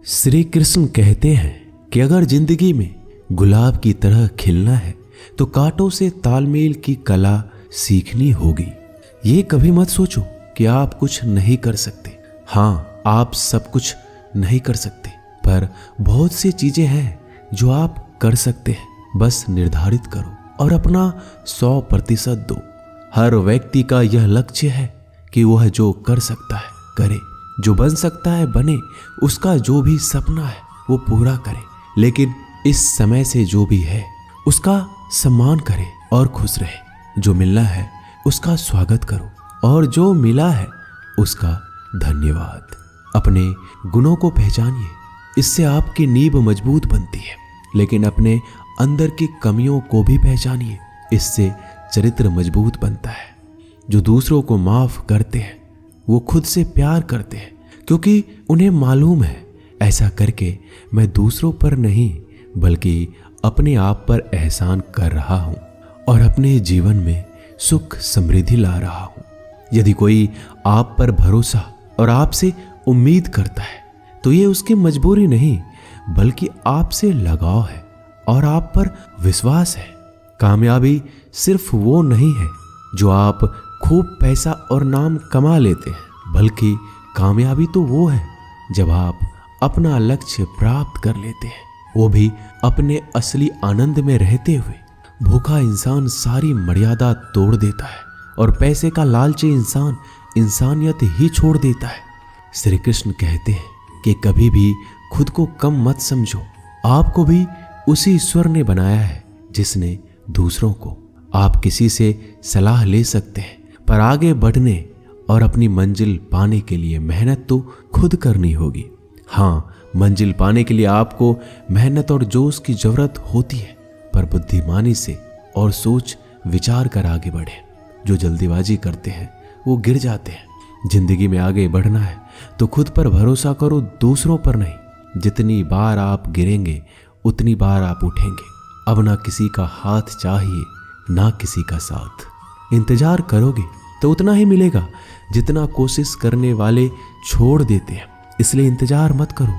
श्री कृष्ण कहते हैं कि अगर जिंदगी में गुलाब की तरह खिलना है तो कांटों से तालमेल की कला सीखनी होगी। ये कभी मत सोचो कि आप कुछ नहीं कर सकते। हाँ, आप सब कुछ नहीं कर सकते, पर बहुत सी चीजें हैं जो आप कर सकते हैं। बस निर्धारित करो और अपना 100% दो। हर व्यक्ति का यह लक्ष्य है कि वह जो कर सकता है करे, जो बन सकता है बने, उसका जो भी सपना है वो पूरा करे। लेकिन इस समय से जो भी है उसका सम्मान करे और खुश रहे। जो मिलना है उसका स्वागत करो और जो मिला है उसका धन्यवाद। अपने गुणों को पहचानिए, इससे आपकी नींव मजबूत बनती है। लेकिन अपने अंदर की कमियों को भी पहचानिए, इससे चरित्र मजबूत बनता है। जो दूसरों को माफ करते हैं वो खुद से प्यार करते हैं, क्योंकि उन्हें मालूम है ऐसा करके मैं दूसरों पर नहीं बल्कि अपने आप पर एहसान कर रहा हूं और अपने जीवन में सुख समृद्धि ला रहा हूं। यदि कोई आप पर भरोसा और आपसे उम्मीद करता है तो ये उसकी मजबूरी नहीं बल्कि आपसे लगाव है और आप पर विश्वास है। कामयाबी सिर्फ वो नहीं है जो आप खूब पैसा और नाम कमा लेते हैं, बल्कि कामयाबी तो वो है जब आप अपना लक्ष्य प्राप्त कर लेते हैं, वो भी अपने असली आनंद में रहते हुए। भूखा इंसान सारी मर्यादा तोड़ देता है और पैसे का लालची इंसान इंसानियत ही छोड़ देता है। श्री कृष्ण कहते हैं कि कभी भी खुद को कम मत समझो। आपको भी उसी ईश्वर ने बनाया है जिसने दूसरों को। आप किसी से सलाह ले सकते हैं, पर आगे बढ़ने और अपनी मंजिल पाने के लिए मेहनत तो खुद करनी होगी। हाँ, मंजिल पाने के लिए आपको मेहनत और जोश की जरूरत होती है, पर बुद्धिमानी से और सोच विचार कर आगे बढ़े। जो जल्दीबाजी करते हैं वो गिर जाते हैं। जिंदगी में आगे बढ़ना है तो खुद पर भरोसा करो, दूसरों पर नहीं। जितनी बार आप गिरेंगे उतनी बार आप उठेंगे। अब ना किसी का हाथ चाहिए ना किसी का साथ। इंतजार करोगे तो उतना ही मिलेगा जितना कोशिश करने वाले छोड़ देते हैं। इसलिए इंतजार मत करो।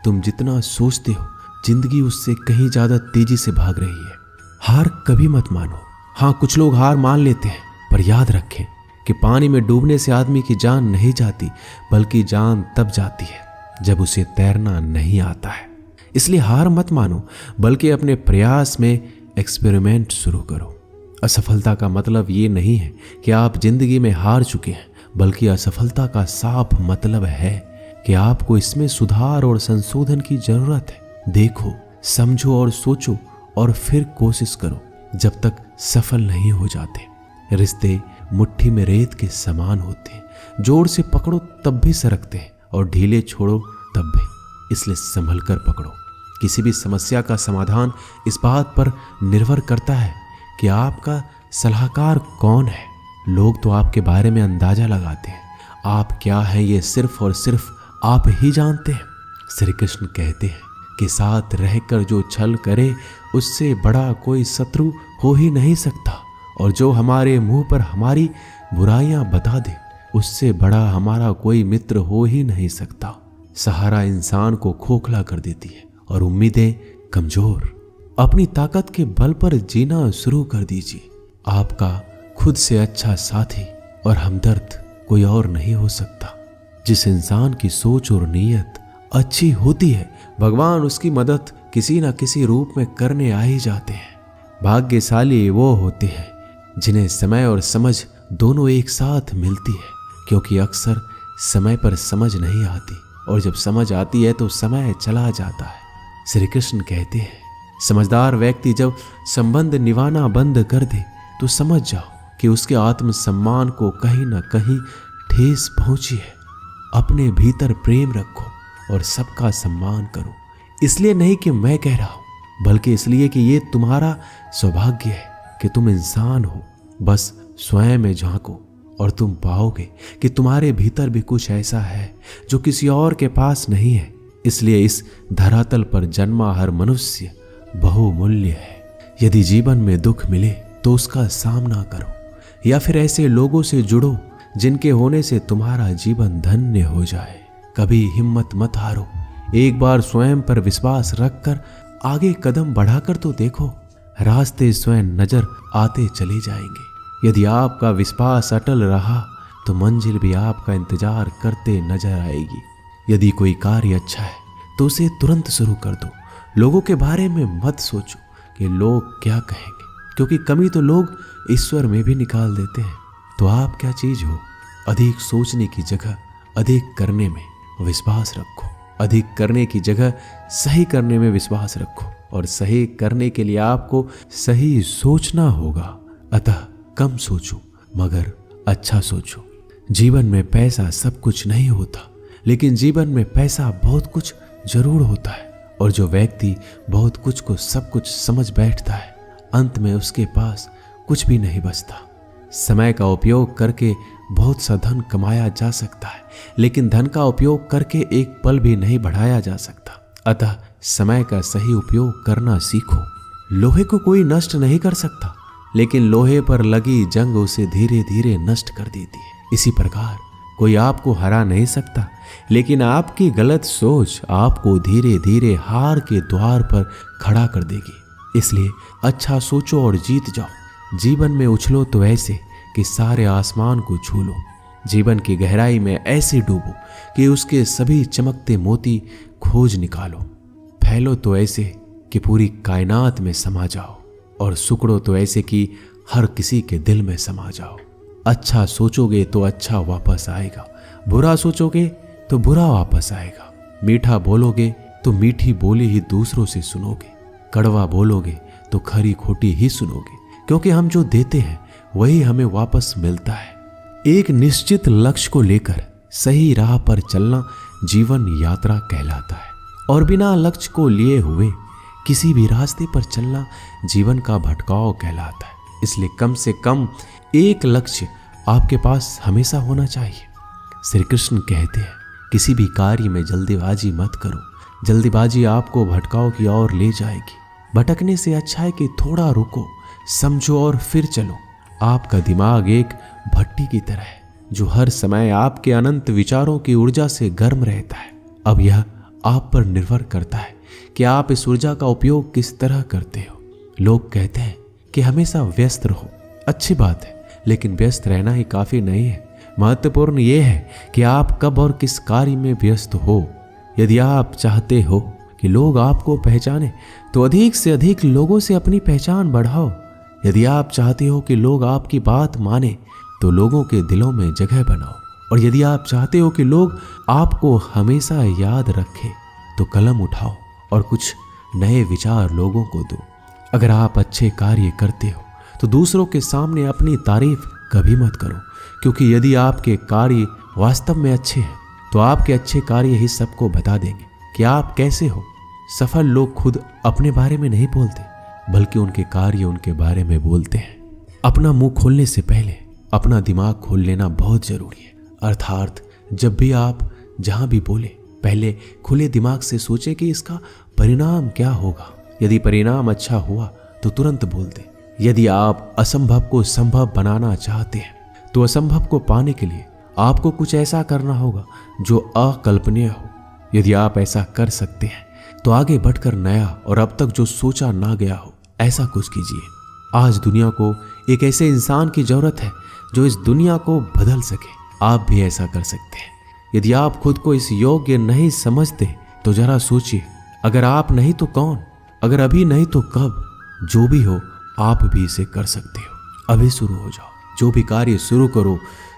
तुम जितना सोचते हो जिंदगी उससे कहीं ज्यादा तेजी से भाग रही है। हार कभी मत मानो। हाँ, कुछ लोग हार मान लेते हैं, पर याद रखें कि पानी में डूबने से आदमी की जान नहीं जाती, बल्कि जान तब जाती है जब उसे तैरना नहीं आता है। इसलिए हार मत मानो, बल्कि अपने प्रयास में एक्सपेरिमेंट शुरू करो। असफलता का मतलब ये नहीं है कि आप जिंदगी में हार चुके हैं, बल्कि असफलता का साफ मतलब है कि आपको इसमें सुधार और संशोधन की जरूरत है। देखो, समझो और सोचो और फिर कोशिश करो जब तक सफल नहीं हो जाते। रिश्ते मुट्ठी में रेत के समान होते हैं। जोर से पकड़ो तब भी सरकते हैं और ढीले छोड़ो तब भी। इसलिए संभल कर पकड़ो। किसी भी समस्या का समाधान इस बात पर निर्भर करता है कि आपका सलाहकार कौन है। लोग तो आपके बारे में अंदाजा लगाते हैं, आप क्या हैं ये सिर्फ और सिर्फ आप ही जानते हैं। श्री कृष्ण कहते हैं कि साथ रहकर जो छल करे उससे बड़ा कोई शत्रु हो ही नहीं सकता, और जो हमारे मुंह पर हमारी बुराइयां बता दे उससे बड़ा हमारा कोई मित्र हो ही नहीं सकता। सहारा इंसान को खोखला कर देती है और उम्मीदें कमजोर। अपनी ताकत के बल पर जीना शुरू कर दीजिए। आपका खुद से अच्छा साथी और हमदर्द कोई और नहीं हो सकता। जिस इंसान की सोच और नीयत अच्छी होती है, भगवान उसकी मदद किसी न किसी रूप में करने आ ही जाते हैं। भाग्यशाली वो होते हैं जिन्हें समय और समझ दोनों एक साथ मिलती है, क्योंकि अक्सर समय पर समझ नहीं आती और जब समझ आती है तो समय चला जाता है। श्री कृष्ण कहते हैं, समझदार व्यक्ति जब संबंध निभाना बंद कर दे तो समझ जाओ कि उसके आत्मसम्मान को कहीं न कहीं ठेस पहुंची है। अपने भीतर प्रेम रखो और सबका सम्मान करो। इसलिए नहीं कि मैं कह रहा हूं, बल्कि इसलिए कि ये तुम्हारा सौभाग्य है कि तुम इंसान हो। बस स्वयं में झांको और तुम पाओगे कि तुम्हारे भीतर भी कुछ ऐसा है जो किसी और के पास नहीं है। इसलिए इस धरातल पर जन्मा हर मनुष्य बहुमूल्य है। यदि जीवन में दुख मिले तो उसका सामना करो, या फिर ऐसे लोगों से जुड़ो जिनके होने से तुम्हारा जीवन धन्य हो जाए। कभी हिम्मत मत हारो, एक बार स्वयं पर विश्वास रखकर आगे कदम बढ़ाकर तो देखो, रास्ते स्वयं नजर आते चले जाएंगे। यदि आपका विश्वास अटल रहा तो मंजिल भी आपका इंतजार करते नजर आएगी। यदि कोई कार्य अच्छा है तो उसे तुरंत शुरू कर दो। लोगों के बारे में मत सोचो कि लोग क्या कहेंगे, क्योंकि कमी तो लोग ईश्वर में भी निकाल देते हैं। तो आप क्या चीज हो? अधिक सोचने की जगह अधिक करने में विश्वास रखो। अधिक करने की जगह सही करने में विश्वास रखो, और सही करने के लिए आपको सही सोचना होगा। अतः कम सोचो मगर अच्छा सोचो। जीवन में पैसा सब कुछ नहीं होता, लेकिन जीवन में पैसा बहुत कुछ जरूर होता है। और जो व्यक्ति बहुत कुछ को सब कुछ समझ बैठता है, अंत में उसके पास कुछ भी नहीं बचता। समय का उपयोग करके बहुत सा धन कमाया जा सकता है, लेकिन धन का उपयोग करके एक पल भी नहीं बढ़ाया जा सकता। अतः समय का सही उपयोग करना सीखो। लोहे को कोई नष्ट नहीं कर सकता, लेकिन लोहे पर लगी जंग उसे धीरे धीरे नष्ट कर देती है। इसी प्रकार कोई आपको हरा नहीं सकता, लेकिन आपकी गलत सोच आपको धीरे धीरे हार के द्वार पर खड़ा कर देगी। इसलिए अच्छा सोचो और जीत जाओ। जीवन में उछलो तो ऐसे कि सारे आसमान को छू लो। जीवन की गहराई में ऐसे डूबो कि उसके सभी चमकते मोती खोज निकालो। फैलो तो ऐसे कि पूरी कायनात में समा जाओ, और सुकड़ो तो ऐसे कि हर किसी के दिल में समा जाओ। अच्छा सोचोगे तो अच्छा वापस आएगा, बुरा सोचोगे तो बुरा वापस आएगा। मीठा बोलोगे तो मीठी बोली ही दूसरों से सुनोगे, कड़वा बोलोगे तो खरी खोटी ही सुनोगे, क्योंकि हम जो देते हैं वही हमें वापस मिलता है। एक निश्चित लक्ष्य को लेकर सही राह पर चलना जीवन यात्रा कहलाता है, और बिना लक्ष्य को लिए हुए किसी भी रास्ते पर चलना जीवन का भटकाव कहलाता है। इसलिए कम से कम एक लक्ष्य आपके पास हमेशा होना चाहिए। श्री कृष्ण कहते हैं, किसी भी कार्य में जल्दीबाजी मत करो। जल्दीबाजी आपको भटकाव की ओर ले जाएगी। भटकने से अच्छा है कि थोड़ा रुको, समझो और फिर चलो। आपका दिमाग एक भट्टी की तरह है, जो हर समय आपके अनंत विचारों की ऊर्जा से गर्म रहता है। अब यह आप पर निर्भर करता है कि आप इस ऊर्जा का उपयोग किस तरह करते हो। लोग कहते हैं कि हमेशा व्यस्त रहो। अच्छी बात है, लेकिन व्यस्त रहना ही काफी नहीं है। महत्वपूर्ण यह है कि आप कब और किस कार्य में व्यस्त हो। यदि आप चाहते हो कि लोग आपको पहचाने तो अधिक से अधिक लोगों से अपनी पहचान बढ़ाओ। यदि आप चाहते हो कि लोग आपकी बात माने तो लोगों के दिलों में जगह बनाओ। और यदि आप चाहते हो कि लोग आपको हमेशा याद रखें तो कलम उठाओ और कुछ नए विचार लोगों को दो। अगर आप अच्छे कार्य करते हो तो दूसरों के सामने अपनी तारीफ कभी मत करो, क्योंकि यदि आपके कार्य वास्तव में अच्छे हैं तो आपके अच्छे कार्य ही सबको बता देंगे कि आप कैसे हो। सफल लोग खुद अपने बारे में नहीं बोलते, बल्कि उनके कार्य उनके बारे में बोलते हैं। अपना मुंह खोलने से पहले अपना दिमाग खोल लेना बहुत जरूरी है। अर्थात जब भी आप जहां भी बोले, पहले खुले दिमाग से सोचे कि इसका परिणाम क्या होगा। यदि परिणाम अच्छा हुआ तो तुरंत बोल दें। यदि आप असंभव को संभव बनाना चाहते हैं तो असंभव को पाने के लिए आपको कुछ ऐसा करना होगा जो अकल्पनीय हो। यदि आप ऐसा कर सकते हैं तो आगे बढ़कर नया और अब तक जो सोचा ना गया हो ऐसा कुछ कीजिए। आज दुनिया को एक ऐसे इंसान की जरूरत है जो इस दुनिया को बदल सके। आप भी ऐसा कर सकते हैं। यदि आप खुद को इस योग्य नहीं समझते तो जरा सोचिए, अगर आप नहीं तो कौन, अगर अभी नहीं तो कब। जो भी हो आप भी इसे कर सकते हो। अभी शुरू हो जाओ। जो भी कार्य शुरू करो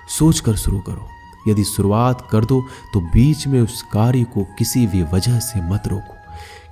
सोच कर शुरू करो। यदि शुरुआत कर दो तो बीच में उस कार्य को किसी भी वजह से मत रोको,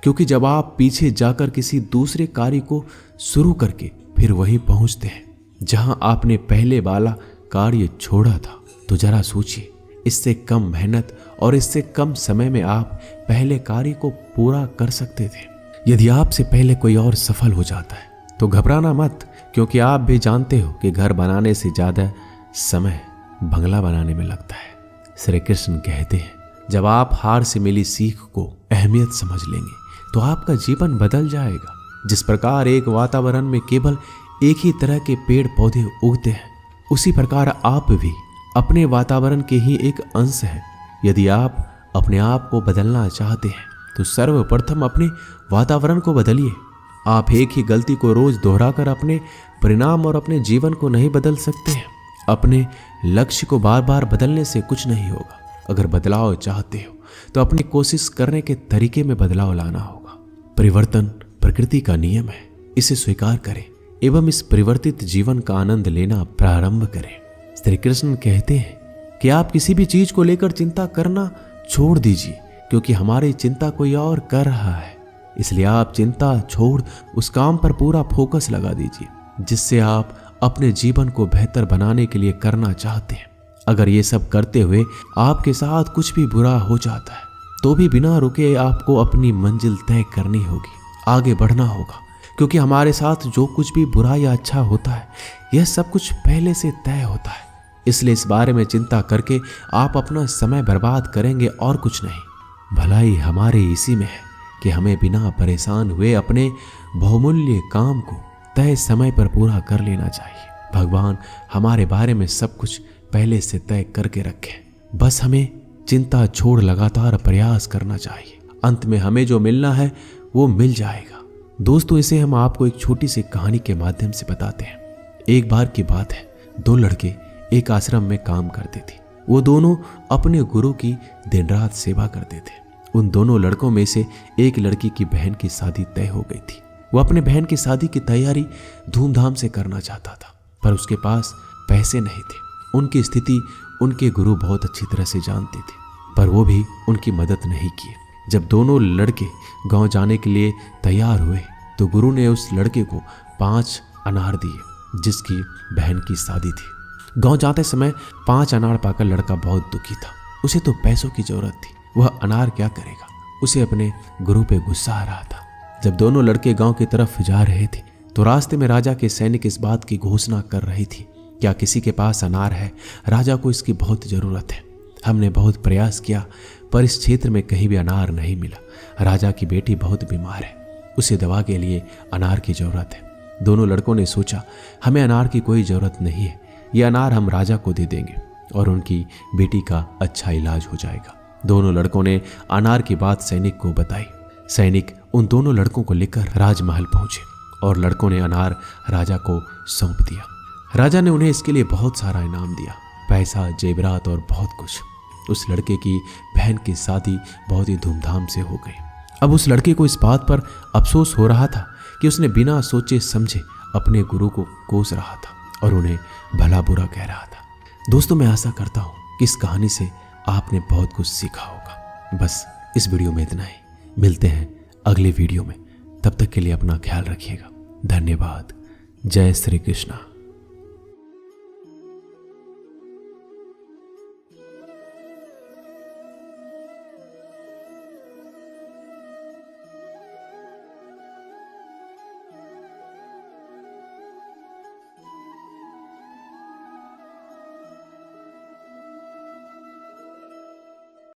क्योंकि जब आप पीछे जाकर किसी दूसरे कार्य को शुरू करके फिर वहीं पहुंचते हैं जहां आपने पहले वाला कार्य छोड़ा था, तो जरा सोचिए, इससे कम मेहनत और इससे कम समय में आप पहले कार्य को पूरा कर सकते थे। यदि आपसे पहले कोई और सफल हो जाता है तो घबराना मत, क्योंकि आप भी जानते हो कि घर बनाने से ज्यादा समय बंगला बनाने में लगता है। श्री कृष्ण कहते हैं, जब आप हार से मिली सीख को अहमियत समझ लेंगे तो आपका जीवन बदल जाएगा। जिस प्रकार एक वातावरण में केवल एक ही तरह के पेड़ पौधे उगते हैं, उसी प्रकार आप भी अपने वातावरण के ही एक अंश हैं। यदि आप अपने आप को बदलना चाहते हैं तो सर्वप्रथम अपने वातावरण को बदलिए। आप एक ही गलती को रोज दोहराकर अपने परिणाम और अपने जीवन को नहीं बदल सकते हैं। अपने लक्ष्य को बार बार बदलने से कुछ नहीं होगा। अगर बदलाव चाहते हो तो अपनी कोशिश करने के तरीके में बदलाव लाना होगा। परिवर्तन प्रकृति का नियम है, इसे स्वीकार करें एवं इस परिवर्तित जीवन का आनंद लेना प्रारंभ करें। श्री कृष्ण कहते हैं कि आप किसी भी चीज को लेकर चिंता करना छोड़ दीजिए, क्योंकि हमारी चिंता कोई और कर रहा है। इसलिए आप चिंता छोड़ उस काम पर पूरा फोकस लगा दीजिए जिससे आप अपने जीवन को बेहतर बनाने के लिए करना चाहते हैं। अगर ये सब करते हुए आपके साथ कुछ भी बुरा हो जाता है तो भी बिना रुके आपको अपनी मंजिल तय करनी होगी, आगे बढ़ना होगा, क्योंकि हमारे साथ जो कुछ भी बुरा या अच्छा होता है यह सब कुछ पहले से तय होता है। इसलिए इस बारे में चिंता करके आप अपना समय बर्बाद करेंगे और कुछ नहीं। भलाई हमारे इसी में है कि हमें बिना परेशान हुए अपने बहुमूल्य काम को तय समय पर पूरा कर लेना चाहिए। भगवान हमारे बारे में सब कुछ पहले से तय करके रखे, बस हमें चिंता छोड़ लगातार प्रयास करना चाहिए। अंत में हमें जो मिलना है वो मिल जाएगा। दोस्तों, इसे हम आपको एक छोटी सी कहानी के माध्यम से बताते हैं। एक बार की बात है, दो लड़के एक आश्रम में काम करते थे। वो दोनों अपने गुरु की दिन रात सेवा करते थे। उन दोनों लड़कों में से एक लड़की की बहन की शादी तय हो गई थी। वो अपने बहन की शादी की तैयारी धूमधाम से करना चाहता था, पर उसके पास पैसे नहीं थे। उनकी स्थिति उनके गुरु बहुत अच्छी तरह से जानते थे, पर वो भी उनकी मदद नहीं किए। जब दोनों लड़के गांव जाने के लिए तैयार हुए तो गुरु ने उस लड़के को 5 अनार दिए जिसकी बहन की शादी थी। गांव जाते समय 5 अनार पाकर लड़का बहुत दुखी था। उसे तो पैसों की जरूरत थी, वह अनार क्या करेगा। उसे अपने गुरु पे गुस्सा आ रहा था। जब दोनों लड़के गांव की तरफ जा रहे थे तो रास्ते में राजा के सैनिक इस बात की घोषणा कर रही थी, क्या किसी के पास अनार है? राजा को इसकी बहुत जरूरत है। हमने बहुत प्रयास किया पर इस क्षेत्र में कहीं भी अनार नहीं मिला। राजा की बेटी बहुत बीमार है, उसे दवा के लिए अनार की जरूरत है। दोनों लड़कों ने सोचा, हमें अनार की कोई जरूरत नहीं है, ये अनार हम राजा को दे देंगे और उनकी बेटी का अच्छा इलाज हो जाएगा। दोनों लड़कों ने अनार की बात सैनिक को बताई। सैनिक उन दोनों लड़कों को लेकर राजमहल पहुंचे और लड़कों ने अनार राजा को सौंप दिया। राजा ने उन्हें इसके लिए बहुत सारा इनाम दिया, पैसा, जेवरात और बहुत कुछ। उस लड़के की बहन की शादी बहुत ही धूमधाम से हो गई। अब उस लड़के को इस बात पर अफसोस हो रहा था कि उसने बिना सोचे समझे अपने गुरु को कोस रहा था और उन्हें भला बुरा कह रहा था। दोस्तों, मैं आशा करता हूँ कि इस कहानी से आपने बहुत कुछ सीखा होगा। बस इस वीडियो में इतना ही। मिलते हैं अगले वीडियो में, तब तक के लिए अपना ख्याल रखिएगा। धन्यवाद। जय श्री कृष्णा।